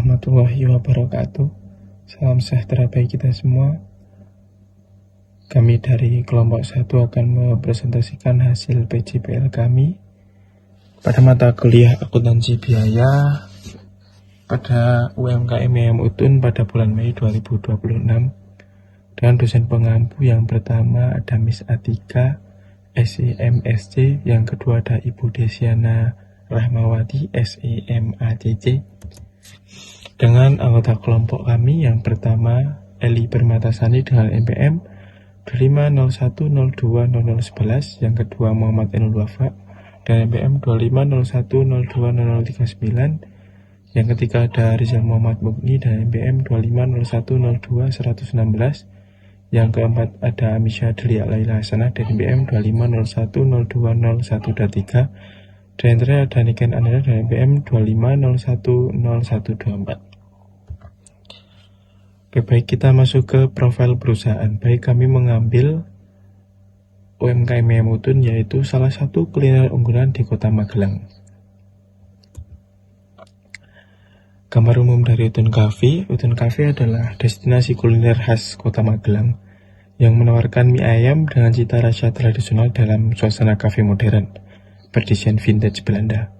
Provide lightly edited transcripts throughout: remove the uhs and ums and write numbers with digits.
warahmatullahi wabarakatuh. Salam sejahtera bagi kita semua. Kami dari kelompok 1 akan mempresentasikan hasil PJPL kami pada mata kuliah akuntansi biaya pada UMKM YAYAM UTUN pada bulan Mei 2026 dengan dosen pengampu yang pertama ada Miss Atika SEMSC, yang kedua ada Ibu Desiana Rahmawati SEMACC, dengan anggota kelompok kami yang pertama Eli Permatasani dengan NPM 2501020011, yang kedua Muhammad Enul Wafa dengan NPM 2501020039, yang ketiga ada Rizal Muhammad Mukni dengan NPM 2501021116, yang keempat ada Amisya Delia Laila Hasanah dengan NPM 2501020123, dan yang terakhir ada Niken Ananda dengan NPM 25010124. Oke, baik, kita masuk ke profil perusahaan. Baik, kami mengambil UMKM YAYAM UTUN, yaitu salah satu kuliner unggulan di Kota Magelang. Gambar umum dari Utun Cafe. Utun Cafe adalah destinasi kuliner khas Kota Magelang yang menawarkan mie ayam dengan cita rasa tradisional dalam suasana kafe modern berdesain vintage Belanda,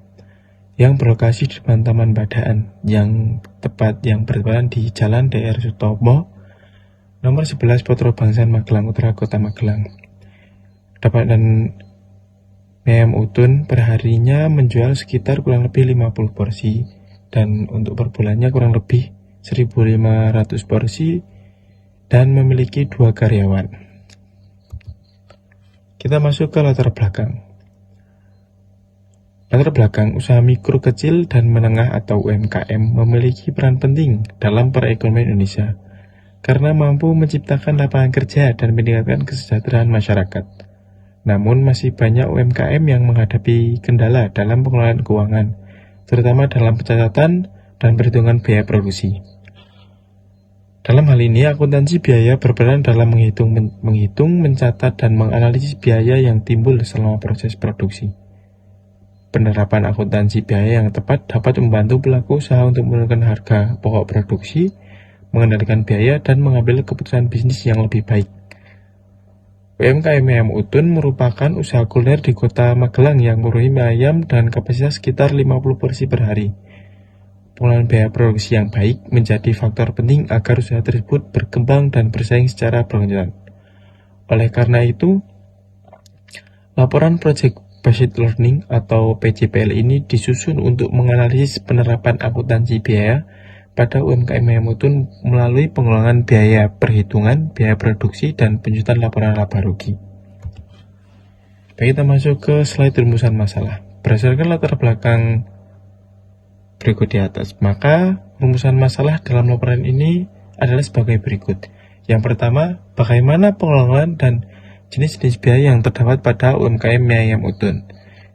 yang berlokasi di depan Taman Badaan yang bertepatan di Jalan DR Sutomo nomor 11 Potro Bangsan Magelang Utara, Kota Magelang. Dan YAYAM UTUN perharinya menjual sekitar kurang lebih 50 porsi, dan untuk per bulannya kurang lebih 1.500 porsi, dan memiliki 2 karyawan. Kita masuk ke latar belakang. Latar belakang usaha mikro kecil dan menengah atau UMKM memiliki peran penting dalam perekonomian Indonesia karena mampu menciptakan lapangan kerja dan meningkatkan kesejahteraan masyarakat. Namun masih banyak UMKM yang menghadapi kendala dalam pengelolaan keuangan, terutama dalam pencatatan dan perhitungan biaya produksi. Dalam hal ini, akuntansi biaya berperan dalam menghitung, mencatat, dan menganalisis biaya yang timbul selama proses produksi. Penerapan akuntansi biaya yang tepat dapat membantu pelaku usaha untuk menurunkan harga pokok produksi, mengendalikan biaya, dan mengambil keputusan bisnis yang lebih baik. UMKM YAYAM UTUN merupakan usaha kuliner di Kota Magelang yang mempunyai mie ayam dan kapasitas sekitar 50 porsi per hari. Pengelolaan biaya produksi yang baik menjadi faktor penting agar usaha tersebut berkembang dan bersaing secara berkelanjutan. Oleh karena itu, laporan Project Based Learning atau PJPL ini disusun untuk menganalisis penerapan akuntansi biaya pada UMKM YAYAM UTUN melalui pengelolaan biaya perhitungan, biaya produksi, dan penyusunan laporan laba rugi. Baik, kita masuk ke slide rumusan masalah. Berdasarkan latar belakang berikut di atas, maka rumusan masalah dalam laporan ini adalah sebagai berikut. Yang pertama, bagaimana pengelolaan dan jenis-jenis biaya yang terdapat pada UMKM YAYAM UTUN.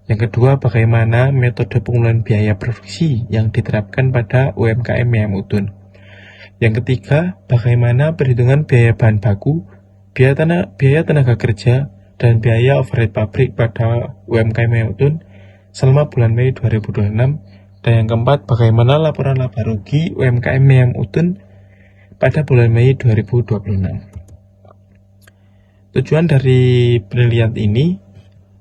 Yang kedua, bagaimana metode pengelolaan biaya produksi yang diterapkan pada UMKM YAYAM UTUN. Yang ketiga, bagaimana perhitungan biaya bahan baku, biaya tenaga kerja, dan biaya overhead pabrik pada UMKM YAYAM UTUN selama bulan Mei 2026. Dan yang keempat, bagaimana laporan laba rugi UMKM YAYAM UTUN pada bulan Mei 2026. Tujuan dari penelitian ini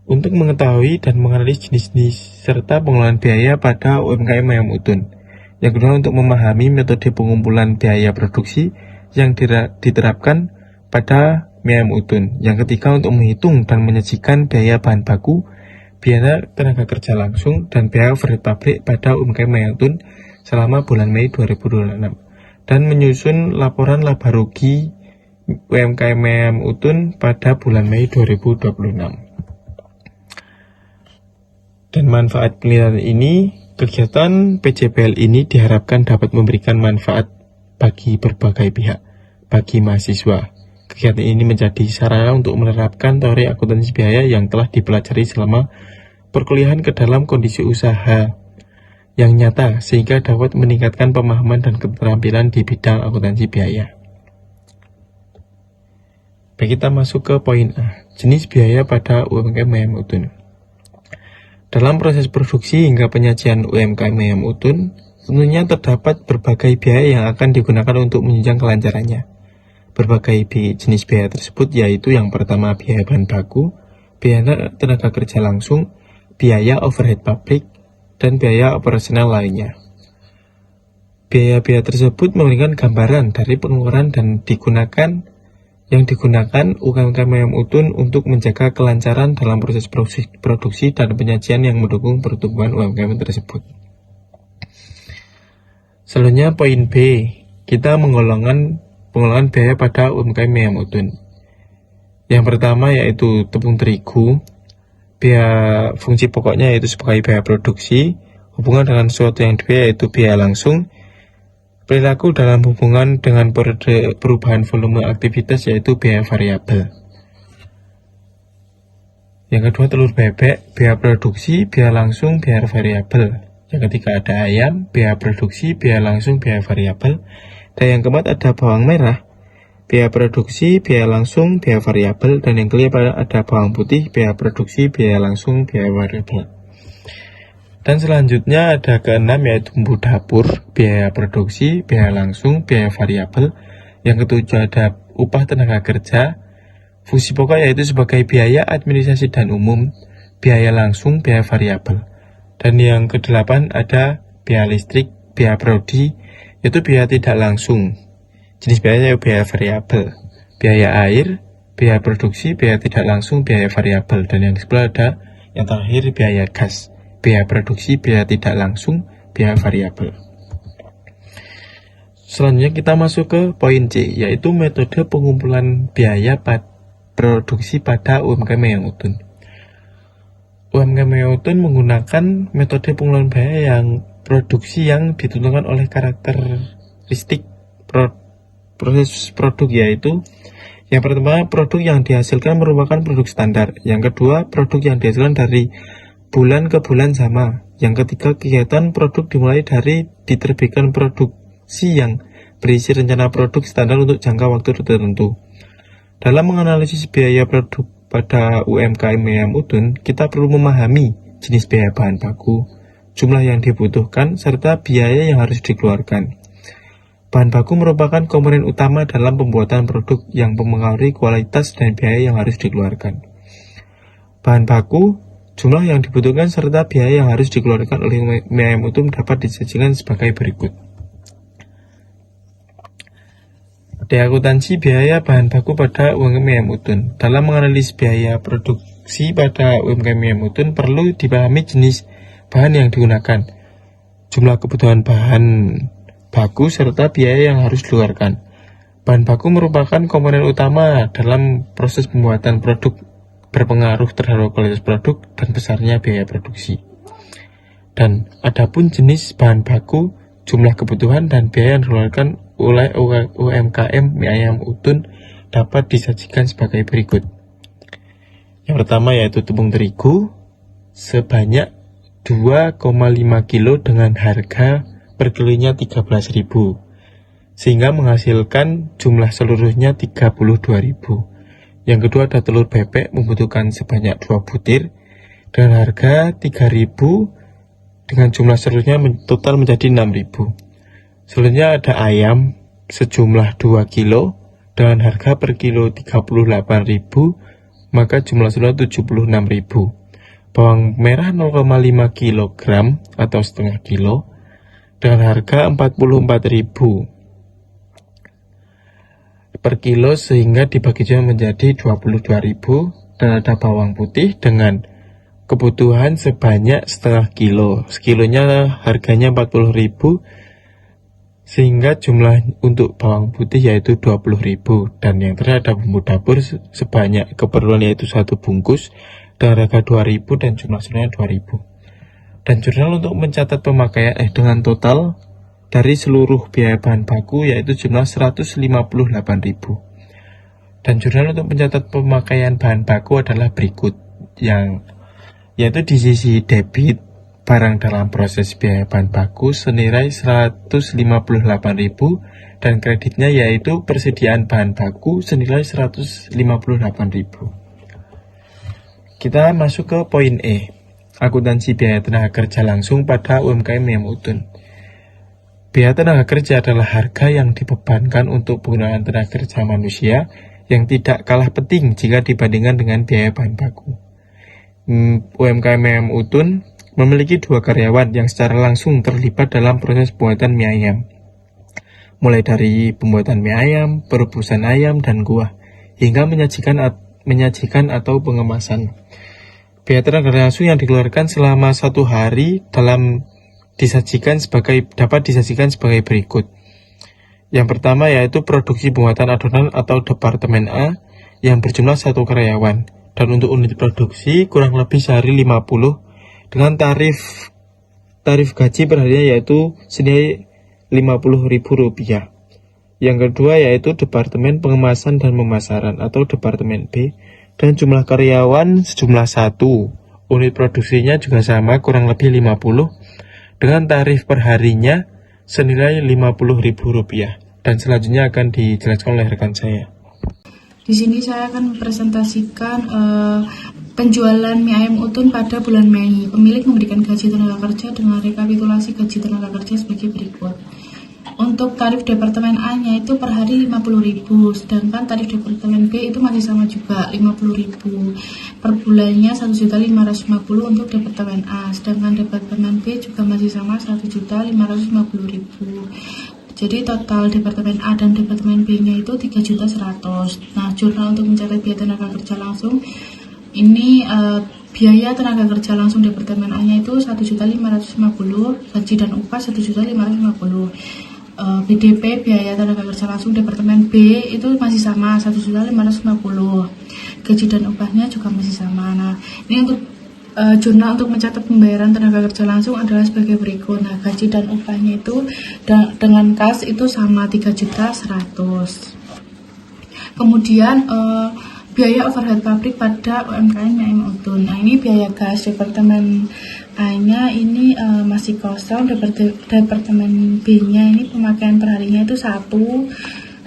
untuk mengetahui dan menganalisis jenis-jenis serta pengelolaan biaya pada UMKM YAYAM UTUN. Yang kedua, untuk memahami metode pengumpulan biaya produksi yang diterapkan pada YAYAM UTUN. Yang ketiga, untuk menghitung dan menyajikan biaya bahan baku, biaya tenaga kerja langsung, dan biaya overhead pabrik pada UMKM YAYAM UTUN selama bulan Mei 2026. Dan menyusun laporan laba rugi UMKM YAYAM UTUN pada bulan Mei 2026. Dan manfaat penelitian ini, kegiatan PJPL ini diharapkan dapat memberikan manfaat bagi berbagai pihak, bagi mahasiswa. Kegiatan ini menjadi sarana untuk menerapkan teori akuntansi biaya yang telah dipelajari selama perkuliahan ke dalam kondisi usaha yang nyata, sehingga dapat meningkatkan pemahaman dan keterampilan di bidang akuntansi biaya. Baik, kita masuk ke poin A, jenis biaya pada UMKM YAYAM UTUN. Dalam proses produksi hingga penyajian UMKM YAYAM UTUN, Tentunya terdapat berbagai biaya yang akan digunakan untuk menunjang kelancarannya. Berbagai jenis biaya tersebut yaitu yang pertama biaya bahan baku, biaya tenaga kerja langsung, biaya overhead pabrik, dan biaya operasional lainnya. Biaya-biaya tersebut memberikan gambaran dari pengeluaran dan yang digunakan UMKM Utun untuk menjaga kelancaran dalam proses produksi dan penyajian yang mendukung pertumbuhan UMKM tersebut. Selanjutnya poin B, kita pengelolaan biaya pada UMKM Utun. Yang pertama yaitu tepung terigu, biaya fungsi pokoknya yaitu sebagai biaya produksi, hubungan dengan suatu yang dua yaitu biaya langsung, perilaku dalam hubungan dengan perubahan volume aktivitas yaitu biaya variabel. Yang kedua telur bebek, biaya produksi, biaya langsung, biaya variabel. Yang ketiga ada ayam, biaya produksi, biaya langsung, biaya variabel. Dan yang keempat ada bawang merah, biaya produksi, biaya langsung, biaya variabel. Dan yang kelima ada bawang putih, biaya produksi, biaya langsung, biaya variabel. Dan selanjutnya ada keenam yaitu bumbu dapur, biaya produksi, biaya langsung, biaya variabel. Yang ketujuh ada upah tenaga kerja, fungsi pokok yaitu sebagai biaya administrasi dan umum, biaya langsung, biaya variabel. Dan yang kedelapan ada biaya listrik, biaya prodi, yaitu biaya tidak langsung. Jenis biaya yaitu biaya variabel, biaya air, biaya produksi, biaya tidak langsung, biaya variabel. Dan yang sebelah ada yang terakhir biaya gas, biaya produksi, biaya tidak langsung, biaya variabel. Selanjutnya kita masuk ke poin C, yaitu metode pengumpulan biaya produksi pada UMKM Utun. UMKM Utun menggunakan metode pengumpulan biaya yang produksi yang ditentukan oleh karakteristik proses produk, yaitu yang pertama produk yang dihasilkan merupakan produk standar, yang kedua produk yang dihasilkan dari bulan ke bulan sama, yang ketiga kegiatan produk dimulai dari diterbitkan produksi yang berisi rencana produk standar untuk jangka waktu tertentu. Dalam menganalisis biaya produk pada UMKM Utun, kita perlu memahami jenis biaya bahan baku, jumlah yang dibutuhkan, serta biaya yang harus dikeluarkan. Bahan baku merupakan komponen utama dalam pembuatan produk yang mempengaruhi kualitas dan biaya yang harus dikeluarkan. Bahan baku, jumlah yang dibutuhkan, serta biaya yang harus dikeluarkan oleh UMKM Utun dapat disajikan sebagai berikut. Akuntansi biaya bahan baku pada UMKM Utun. Dalam menganalisis biaya produksi pada UMKM Utun perlu dipahami jenis bahan yang digunakan, jumlah kebutuhan bahan baku, serta biaya yang harus dikeluarkan. Bahan baku merupakan komponen utama dalam proses pembuatan produk, berpengaruh terhadap kualitas produk dan besarnya biaya produksi. Dan adapun jenis bahan baku, jumlah kebutuhan dan biaya yang dikeluarkan oleh UMKM Utun dapat disajikan sebagai berikut. Yang pertama yaitu tepung terigu sebanyak 2,5 kilo dengan harga per kilonya 13.000, sehingga menghasilkan jumlah seluruhnya 32.000. Yang kedua ada telur bebek membutuhkan sebanyak 2 butir dengan harga 3.000 dengan jumlah seluruhnya total menjadi 6.000. Selanjutnya ada ayam sejumlah 2 kilo dengan harga per kilo 38.000, maka jumlah seluruhnya 76.000. Bawang merah 0,5 kg atau setengah kilo dengan harga 44.000 per kilo, sehingga dibagi menjadi 22.000. Dan ada bawang putih dengan kebutuhan sebanyak setengah kilo, sekilonya harganya 40.000, sehingga jumlah untuk bawang putih yaitu 20.000. Dan yang terakhir ada bumbu dapur sebanyak keperluan yaitu 1 bungkus dengan harga 2.000 dan jumlah seluruhnya 2.000. Dan jurnal untuk mencatat pemakaian dengan total dari seluruh biaya bahan baku yaitu jumlah 158.000. Dan jurnal untuk mencatat pemakaian bahan baku adalah berikut, yaitu di sisi debit barang dalam proses biaya bahan baku senilai 158.000 dan kreditnya yaitu persediaan bahan baku senilai 158.000. Kita masuk ke poin E, akuntansi biaya tenaga kerja langsung pada UMKM Utun. Biaya tenaga kerja adalah harga yang dibebankan untuk penggunaan tenaga kerja manusia yang tidak kalah penting jika dibandingkan dengan biaya bahan baku. UMKM Utun memiliki 2 karyawan yang secara langsung terlibat dalam proses pembuatan mie ayam. Mulai dari pembuatan mie ayam, perebusan ayam, dan kuah, hingga menyajikan atau pengemasan. Biaya tenaga langsung yang dikeluarkan selama 1 hari dapat disajikan sebagai berikut. Yang pertama yaitu produksi pembuatan adonan atau Departemen A yang berjumlah 1 karyawan. Dan untuk unit produksi kurang lebih sehari 50 dengan tarif gaji per harinya yaitu senilai Rp50.000. Yang kedua yaitu Departemen Pengemasan dan Pemasaran atau Departemen B dan jumlah karyawan sejumlah 1. Unit produksinya juga sama kurang lebih 50 dengan tarif per harinya senilai Rp50.000. Dan selanjutnya akan dijelaskan oleh rekan saya. Di sini saya akan mempresentasikan penjualan mie ayam Utun pada bulan Mei. Pemilik memberikan gaji tenaga kerja dengan rekapitulasi gaji tenaga kerja sebagai berikut. Untuk tarif Departemen A-nya itu per hari Rp50.000, sedangkan tarif Departemen B itu masih sama juga Rp50.000. Per bulannya Rp1.550.000 untuk Departemen A, sedangkan Departemen B juga masih sama Rp1.550.000. Jadi total Departemen A dan Departemen B-nya itu Rp3.100.000. Nah, jurnal untuk mencatat biaya tenaga kerja langsung ini biaya tenaga kerja langsung Departemen A-nya itu Rp1.550.000, gaji dan upah Rp1.550.000. BDP biaya tenaga kerja langsung Departemen B itu masih sama Rp1.550.000. Gaji dan upahnya juga masih sama. Nah, ini untuk jurnal untuk mencatat pembayaran tenaga kerja langsung adalah sebagai berikut. Nah, gaji dan upahnya itu dengan kas itu sama Rp3.100.000. Kemudian biaya overhead pabrik pada UMKM mie ayam Utun. Nah, ini biaya gas Departemen A-nya ini masih kosong. Departemen B-nya ini pemakaian per harinya itu 1,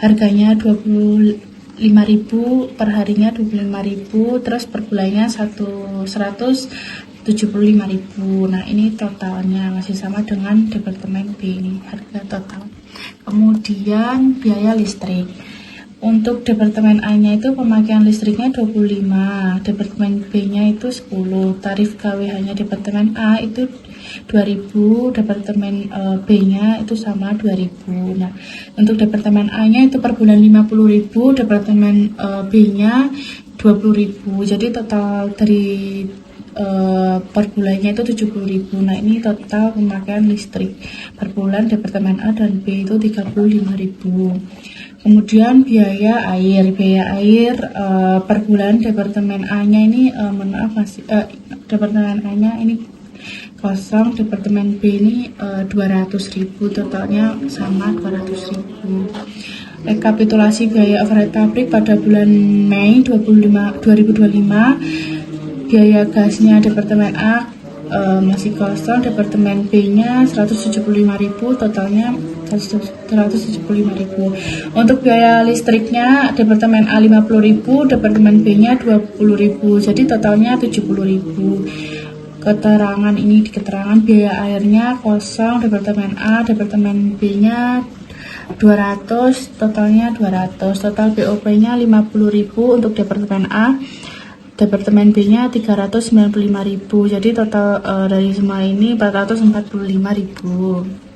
harganya Rp25.000, per harinya Rp25.000, terus per bulannya Rp175.000. Nah, ini totalnya masih sama dengan Departemen B ini, harga total. Kemudian biaya listrik. Untuk Departemen A-nya itu pemakaian listriknya 25, Departemen B-nya itu 10, tarif KWH-nya Departemen A itu 2.000, Departemen B-nya itu sama 2.000. Nah, untuk Departemen A-nya itu per bulan 50.000, Departemen B-nya 20.000. Jadi total dari per bulannya itu 70.000. Nah, ini total pemakaian listrik per bulan Departemen A dan B itu 35.000. Kemudian biaya air per bulan Departemen A-nya ini Departemen A-nya ini kosong, Departemen B ini 200.000, totalnya sama 200.000. Rekapitulasi biaya overhead pabrik pada bulan Mei 2025. Biaya gasnya Departemen A masih kosong, Departemen B-nya 175.000, totalnya 175.000. Untuk biaya listriknya Departemen A 50.000, Departemen B-nya 20.000, jadi totalnya 70.000. Keterangan biaya airnya kosong, Departemen A, Departemen B-nya 200, totalnya 200. Total BOP-nya 50.000 untuk Departemen A, Departemen B-nya 395.000. Jadi total dari semua ini 445.000.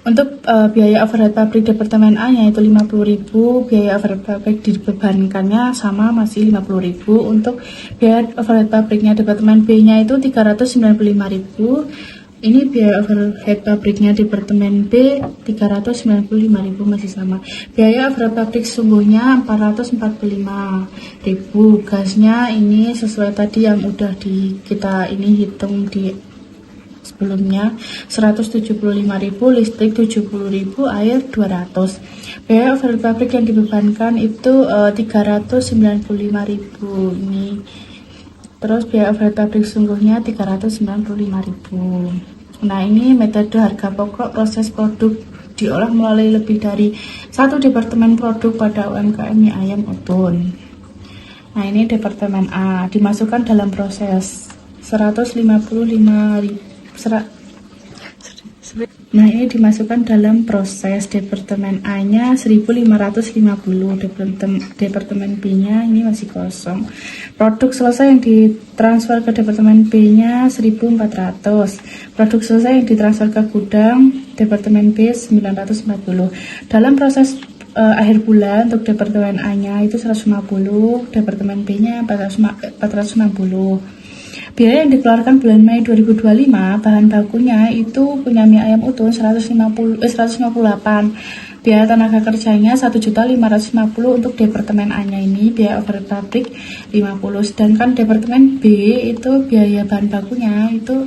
Untuk biaya overhead pabrik Departemen A yaitu 50.000, biaya overhead pabrik dibebankannya sama masih 50.000. Untuk biaya overhead pabriknya Departemen B-nya itu 395.000. Ini biaya overhead pabriknya Departemen B 395.000 masih sama. Biaya overhead pabrik sungguhnya 445.000. Gasnya ini sesuai tadi yang udah kita hitung di sebelumnya 175.000, listrik 70.000, air 200. Biaya overhead pabrik yang dibebankan itu 395.000 ini. Terus biaya overhead pabrik sungguhnya 395.000. Nah, ini metode harga pokok proses produk diolah melalui lebih dari satu departemen produk pada UMKM mie ayam Utun. Nah, ini Departemen A dimasukkan dalam proses 155.000 Nah, ini dimasukkan dalam proses. Departemen A-nya 1550, departemen B-nya ini masih kosong. Produk selesai yang ditransfer ke departemen B-nya 1400. Produk selesai yang ditransfer ke gudang departemen B 940. Dalam proses akhir bulan untuk departemen A-nya itu 150, departemen B-nya 460. Biaya yang dikeluarkan bulan Mei 2025, bahan bakunya itu punya mie ayam utuh 158. Biaya tenaga kerjanya 1.550 untuk departemen A-nya ini, biaya overhead pabrik 50. Sedangkan departemen B itu biaya bahan bakunya itu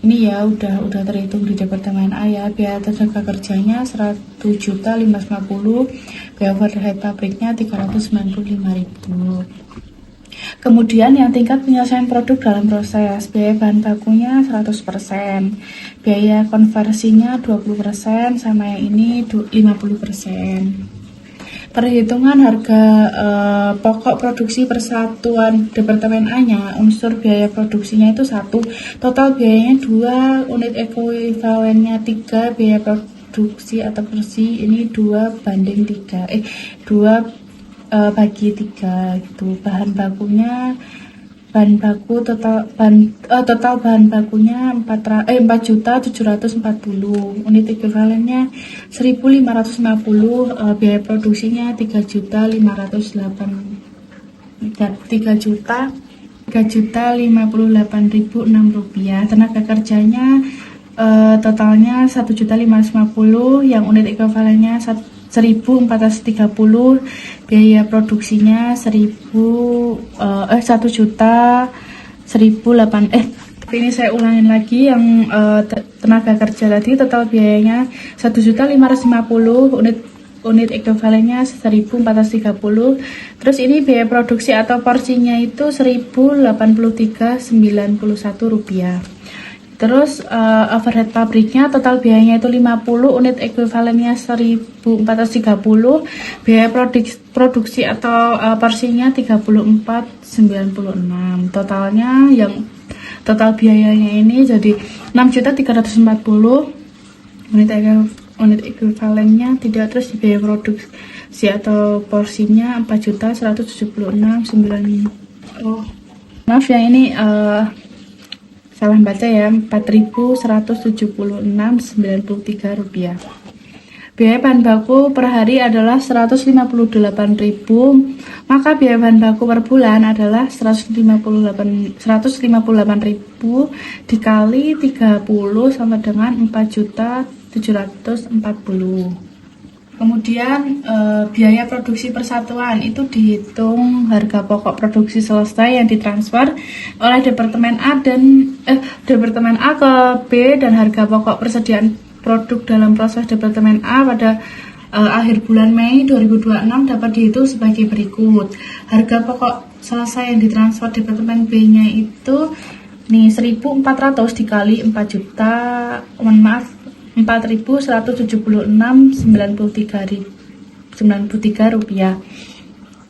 ini ya udah terhitung di departemen A ya. Biaya tenaga kerjanya 100.550, biaya overhead pabriknya 395.000. Kemudian yang tingkat penyelesaian produk dalam proses, biaya bahan bakunya 100%, biaya konversinya 20%, sama yang ini 50%. Perhitungan harga pokok produksi persatuan departemen A-nya, unsur biaya produksinya itu 1, total biayanya 2, unit ekuivalennya 3, biaya produksi atau porsi ini 2 bagi 3 gitu. Bahan baku total bahan bakunya 4.740, unit ekuivalennya 1.550, biaya produksinya 3.058.006 rupiah. Tenaga kerjanya totalnya 1.550, yang unit ekuivalennya 1.430, biaya produksinya 1.008. Ini saya ulangin lagi yang tenaga kerja tadi, total biayanya 1.550, unit ekuivalennya 1.430. Terus ini biaya produksi atau porsinya itu 1.083.91 rupiah. Terus overhead pabriknya total biayanya itu 50, unit ekuivalennya 1.430, biaya produksi atau porsinya 34.96. Totalnya yang total biayanya ini jadi 6.340, unit ekuivalennya tidak. Terus biaya produksi atau porsinya 4.176.9. Maaf ya, ini salah baca ya, 4.176.93 rupiah. Biaya bahan baku per hari adalah 158.000, maka biaya bahan baku per bulan adalah 158.000 dikali 30 sama dengan 4.740. Kemudian biaya produksi persatuan itu dihitung harga pokok produksi selesai yang ditransfer oleh departemen A ke B, dan harga pokok persediaan produk dalam proses departemen A pada akhir bulan Mei 2026 dapat dihitung sebagai berikut. Harga pokok selesai yang ditransfer departemen B-nya itu nih 1.400 dikali 4.176.93 rupiah.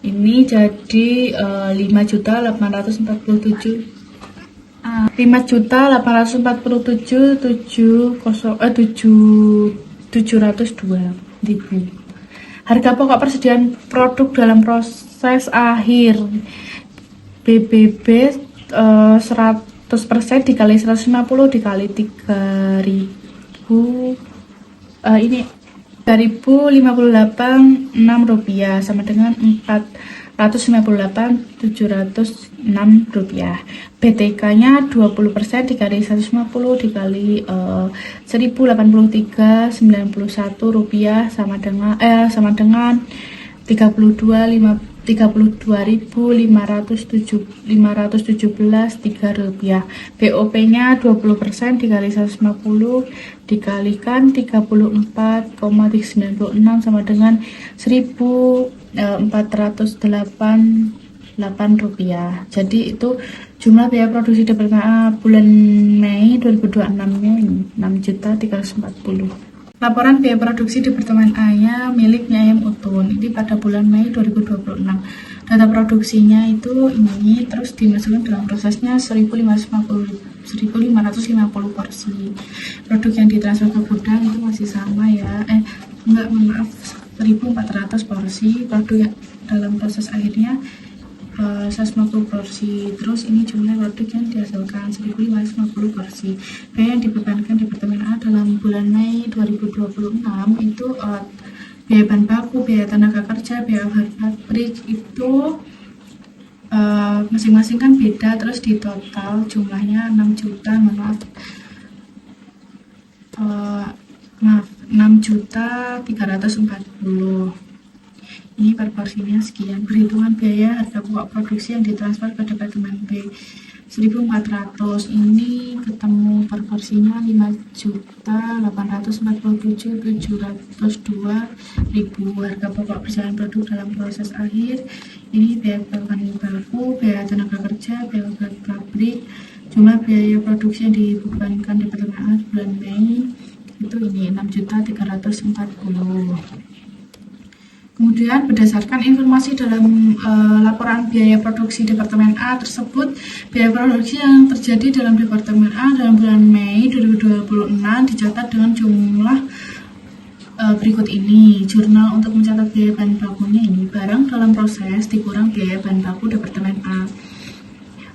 Ini jadi 5.847.702.000. Harga pokok persediaan produk dalam proses akhir BBB 100% dikali 150 dikali 3.000, ini 3.058.6 rupiah sama dengan 458.706 rupiah. BTK-nya 20% dikali 150 dikali 1.083.91 rupiah sama dengan 32.517.3 rupiah. BOP-nya 20% dikali 150 dikalikan 34,96 sama dengan 1.408 rupiah. Jadi itu jumlah biaya produksi departemen bulan Mei 2026-nya ini 6.340. Laporan biaya produksi departemen A-nya milik mie ayam utuh ini pada bulan Mei 2026. Data produksinya itu ini, terus dimasukkan dalam prosesnya 1.550 porsi. produk yang ditransfer ke gudang itu masih sama ya. Maaf, 1.400 porsi. Produk yang dalam proses akhirnya 150 porsi. Terus ini jumlah produk yang dihasilkan 1.550 porsi. Biaya yang dibebankan Departemen A dalam bulan Mei 2026 itu biaya bahan baku, biaya tenaga kerja, biaya pabrik itu masing-masing kan beda. Terus di total jumlahnya 6 juta, maaf 6.340.000. Ini per porsinya sekian. Perhitungan biaya harga pokok produksi yang ditransfer ke Departemen B 1.400. Ini ketemu per porsinya 5.847.702.000. Harga pokok berjalan produk dalam proses akhir. Ini biaya bahan baku, biaya tenaga kerja, biaya pabrik. Jumlah biaya produksi yang dibebankan Departemen A bulan Mei itu ini 6.340.000. Kemudian berdasarkan informasi dalam laporan biaya produksi Departemen A tersebut, biaya produksi yang terjadi dalam Departemen A dalam bulan Mei 2026 dicatat dengan jumlah berikut ini. Jurnal untuk mencatat biaya bahan bakunya ini barang dalam proses dikurang biaya bahan baku Departemen A.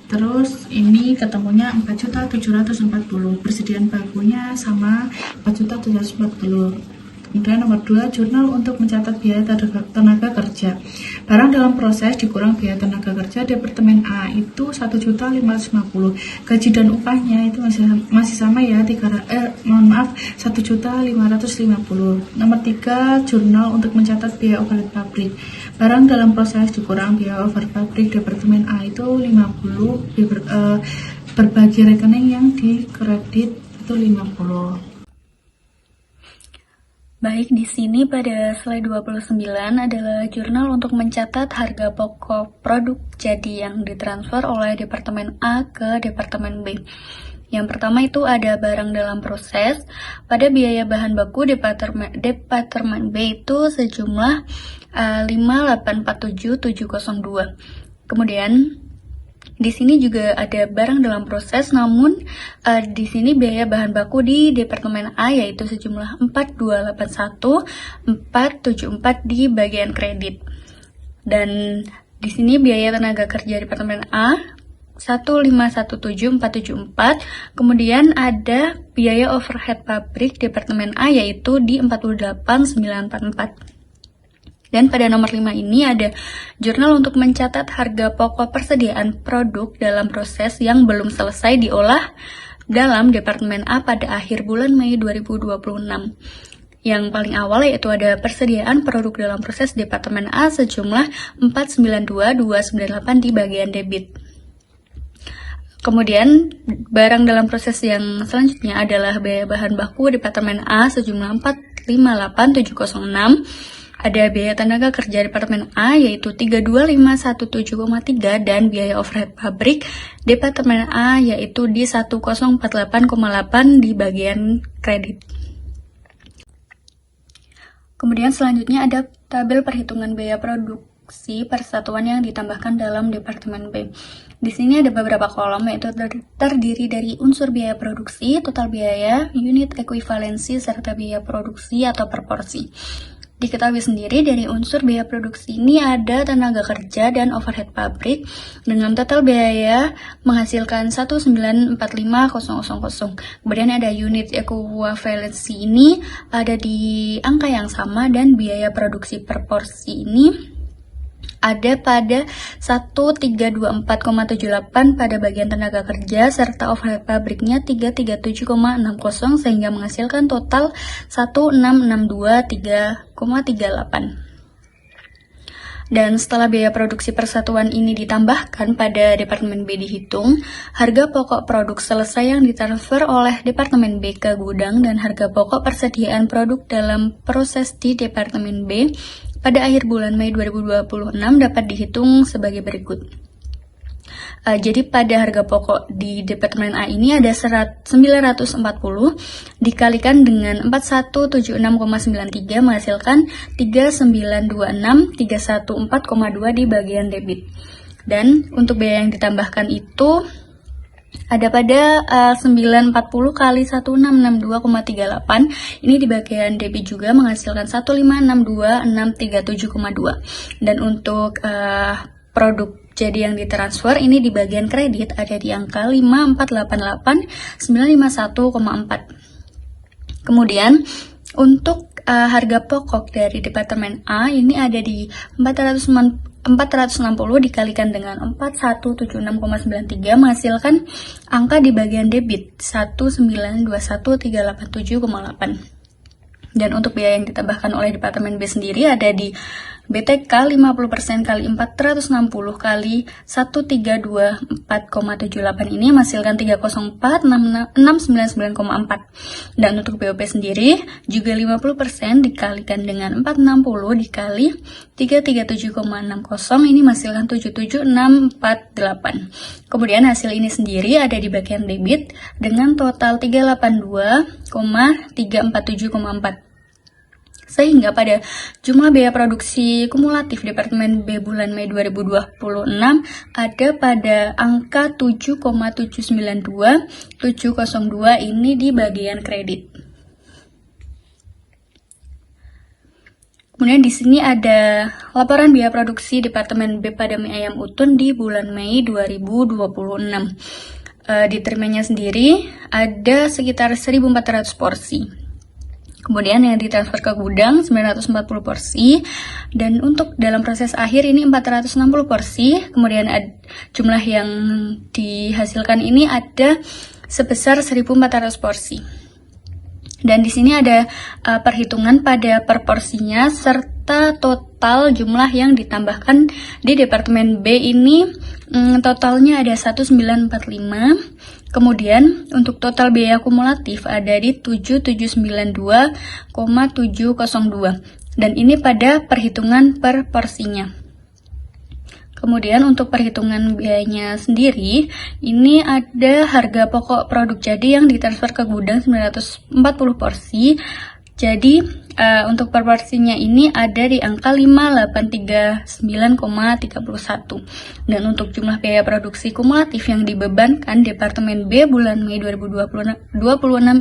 Terus ini ketemunya 4.740.000. Persediaan bakunya sama 4.740.000. Kemudian nomor 2, jurnal untuk mencatat biaya tenaga kerja. Barang dalam proses dikurang biaya tenaga kerja Departemen A itu 1.550.000. Gaji dan upahnya itu masih sama ya, 1.550.000. Nomor 3, jurnal untuk mencatat biaya overhead pabrik. Barang dalam proses dikurang biaya overhead pabrik Departemen A itu 50, berbagi rekening yang dikredit itu 50. Baik, di sini pada slide 29 adalah jurnal untuk mencatat harga pokok produk jadi yang ditransfer oleh Departemen A ke Departemen B. Yang pertama itu ada barang dalam proses. Pada biaya bahan baku Departemen B itu sejumlah 5.847.702. Kemudian di sini juga ada barang dalam proses, namun di sini biaya bahan baku di Departemen A yaitu sejumlah 4.281.474 di bagian kredit. Dan di sini biaya tenaga kerja Departemen A 1.517.474. Kemudian ada biaya overhead pabrik Departemen A yaitu di 48.944. Dan pada nomor 5 ini ada jurnal untuk mencatat harga pokok persediaan produk dalam proses yang belum selesai diolah dalam Departemen A pada akhir bulan Mei 2026. Yang paling awal yaitu ada persediaan produk dalam proses Departemen A sejumlah 492.298 di bagian debit. Kemudian barang dalam proses yang selanjutnya adalah biaya bahan baku Departemen A sejumlah 458.706. Ada biaya tenaga kerja Departemen A yaitu 32.517,3 dan biaya overhead pabrik Departemen A yaitu di 1048,8 di bagian kredit. Kemudian selanjutnya ada tabel perhitungan biaya produksi persatuan yang ditambahkan dalam Departemen B. Di sini ada beberapa kolom yaitu terdiri dari unsur biaya produksi, total biaya, unit ekuivalensi, serta biaya produksi atau per porsi. Diketahui sendiri dari unsur biaya produksi ini ada tenaga kerja dan overhead pabrik dengan total biaya menghasilkan 1945000. Kemudian ada unit ekuivalensi ini ada di angka yang sama dan biaya produksi per porsi ini ada pada 1324,78 pada bagian tenaga kerja serta overhead pabriknya 337,60 sehingga menghasilkan total 1662,38. Dan setelah biaya produksi persatuan ini ditambahkan pada Departemen B dihitung, harga pokok produk selesai yang ditransfer oleh Departemen B ke gudang dan harga pokok persediaan produk dalam proses di Departemen B pada akhir bulan Mei 2026 dapat dihitung sebagai berikut. Jadi pada harga pokok di Departemen A ini ada 940 dikalikan dengan 4176,93 menghasilkan 3926.314,2 di bagian debit. Dan untuk biaya yang ditambahkan itu ada pada 940 kali 1662,38. Ini di bagian debit juga menghasilkan 1562637,2. Dan untuk produk jadi yang ditransfer ini di bagian kredit ada di angka 5488951,4. Kemudian untuk harga pokok dari Departemen A ini ada di 460 dikalikan dengan 4176,93 menghasilkan angka di bagian debit 1921387,8. Dan untuk biaya yang ditambahkan oleh Departemen B sendiri ada di BTK 50% kali 460 kali 1324,78 ini menghasilkan 304.699,4. Dan untuk BOP sendiri juga 50% dikalikan dengan 460 dikali 337,60 ini menghasilkan 77648. Kemudian hasil ini sendiri ada di bagian debit dengan total 382,347,4. Sehingga pada jumlah biaya produksi kumulatif Departemen B bulan Mei 2026 ada pada angka 7,792702 ini di bagian kredit. Kemudian di sini ada laporan biaya produksi Departemen B pada mie ayam utun di bulan Mei 2026. Diterimanya sendiri ada sekitar 1.400 porsi. Kemudian yang ditransfer ke gudang 940 porsi, dan untuk dalam proses akhir ini 460 porsi. Kemudian jumlah yang dihasilkan ini ada sebesar 1.400 porsi. Dan di sini ada perhitungan pada per porsinya serta total jumlah yang ditambahkan di Departemen B ini totalnya ada 1945. Kemudian untuk total biaya kumulatif ada di 7792,702 dan ini pada perhitungan per porsinya. Kemudian untuk perhitungan biayanya sendiri, ini ada harga pokok produk jadi yang ditransfer ke gudang 940 porsi. Jadi untuk per porsinya ini ada di angka 5839,31. Dan untuk jumlah biaya produksi kumulatif yang dibebankan Departemen B bulan Mei 2026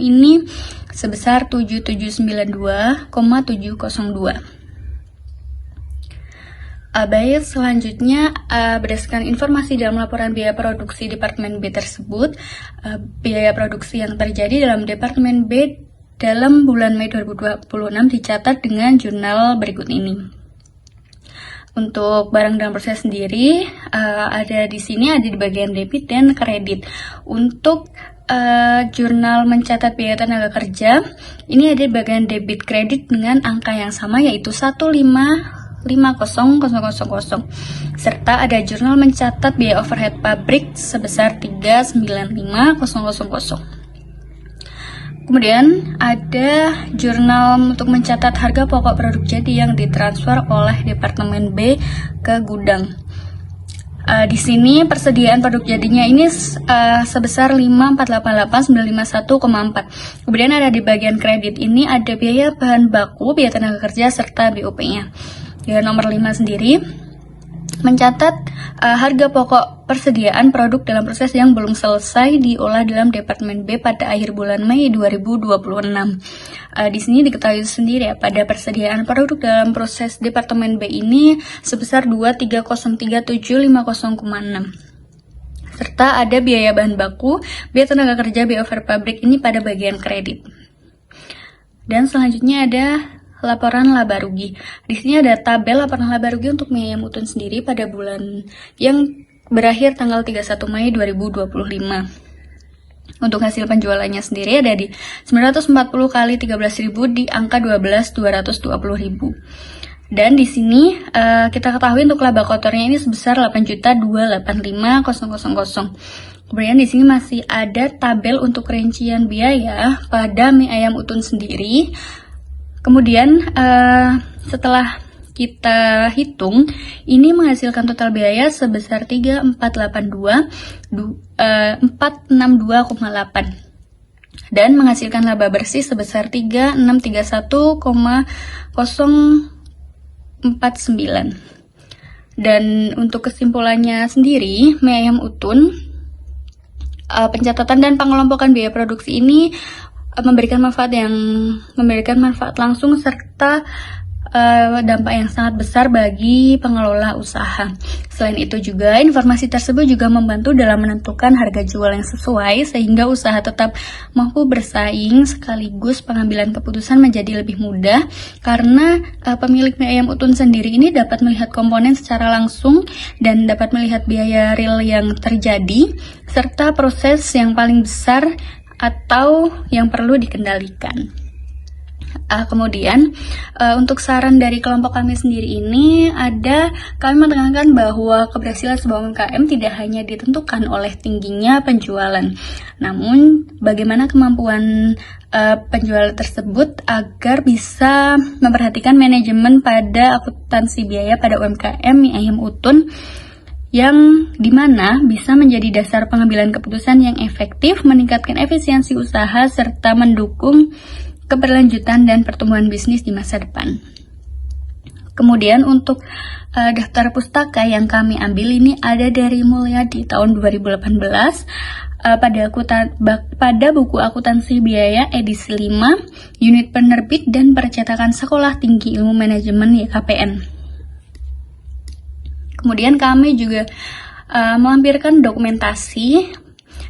ini sebesar 7792,702. Baik, selanjutnya berdasarkan informasi dalam laporan biaya produksi Departemen B tersebut, biaya produksi yang terjadi dalam Departemen B dalam bulan Mei 2026 dicatat dengan jurnal berikut ini. Untuk barang dalam proses sendiri ada di sini ada di bagian debit dan kredit. Untuk jurnal mencatat biaya tenaga kerja ini ada di bagian debit kredit dengan angka yang sama yaitu 1550000 serta ada jurnal mencatat biaya overhead pabrik sebesar 395000. Kemudian ada jurnal untuk mencatat harga pokok produk jadi yang ditransfer oleh Departemen B ke gudang. Di sini persediaan produk jadinya ini sebesar 5488951,4. Kemudian ada di bagian kredit ini ada biaya bahan baku, biaya tenaga kerja serta BOP-nya. Di nomor 5 sendiri mencatat harga pokok persediaan produk dalam proses yang belum selesai diolah dalam Departemen B pada akhir bulan Mei 2026. Di sini diketahui sendiri ya, pada persediaan produk dalam proses Departemen B ini sebesar 2303750,6. Serta ada biaya bahan baku, biaya tenaga kerja, biaya over pabrik ini pada bagian kredit. Dan selanjutnya ada laporan laba rugi. Di sini ada tabel laporan laba rugi untuk mie ayam utun sendiri pada bulan yang berakhir tanggal 31 Mei 2025. Untuk hasil penjualannya sendiri ada di 940 kali 13.000 di angka 12.220.000. Dan di sini kita ketahui untuk laba kotornya ini sebesar 8.285.000. Kemudian di sini masih ada tabel untuk rincian biaya pada mie ayam utun sendiri. Kemudian setelah kita hitung, ini menghasilkan total biaya sebesar 462,8 dan menghasilkan laba bersih sebesar 3631,049. Dan untuk kesimpulannya sendiri, mie ayam utun Pencatatan dan pengelompokan biaya produksi ini memberikan manfaat langsung serta dampak yang sangat besar bagi pengelola usaha. Selain itu juga, informasi tersebut juga membantu dalam menentukan harga jual yang sesuai sehingga usaha tetap mampu bersaing, sekaligus pengambilan keputusan menjadi lebih mudah karena pemilik mie ayam utun sendiri ini dapat melihat komponen secara langsung dan dapat melihat biaya real yang terjadi serta proses yang paling besar atau yang perlu dikendalikan. Kemudian untuk saran dari kelompok kami sendiri ini kami menekankan bahwa keberhasilan sebuah UMKM tidak hanya ditentukan oleh tingginya penjualan, namun bagaimana kemampuan penjual tersebut agar bisa memperhatikan manajemen pada akuntansi biaya pada UMKM mie ayam utun yang dimana bisa menjadi dasar pengambilan keputusan yang efektif, meningkatkan efisiensi usaha, serta mendukung keberlanjutan dan pertumbuhan bisnis di masa depan. Kemudian untuk daftar pustaka yang kami ambil ini ada dari Mulyadi tahun 2018 pada buku akuntansi biaya edisi 5, unit penerbit dan percetakan Sekolah Tinggi Ilmu Manajemen YKPN. Kemudian kami juga melampirkan dokumentasi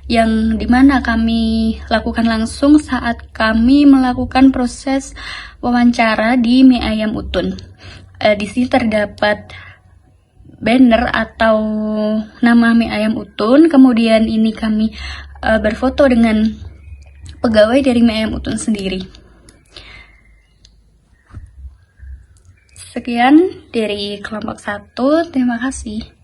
yang dimana kami lakukan langsung saat kami melakukan proses wawancara di mie ayam utun. Di sini terdapat banner atau nama mie ayam utun, kemudian ini kami berfoto dengan pegawai dari mie ayam utun sendiri. Sekian dari kelompok 1, terima kasih.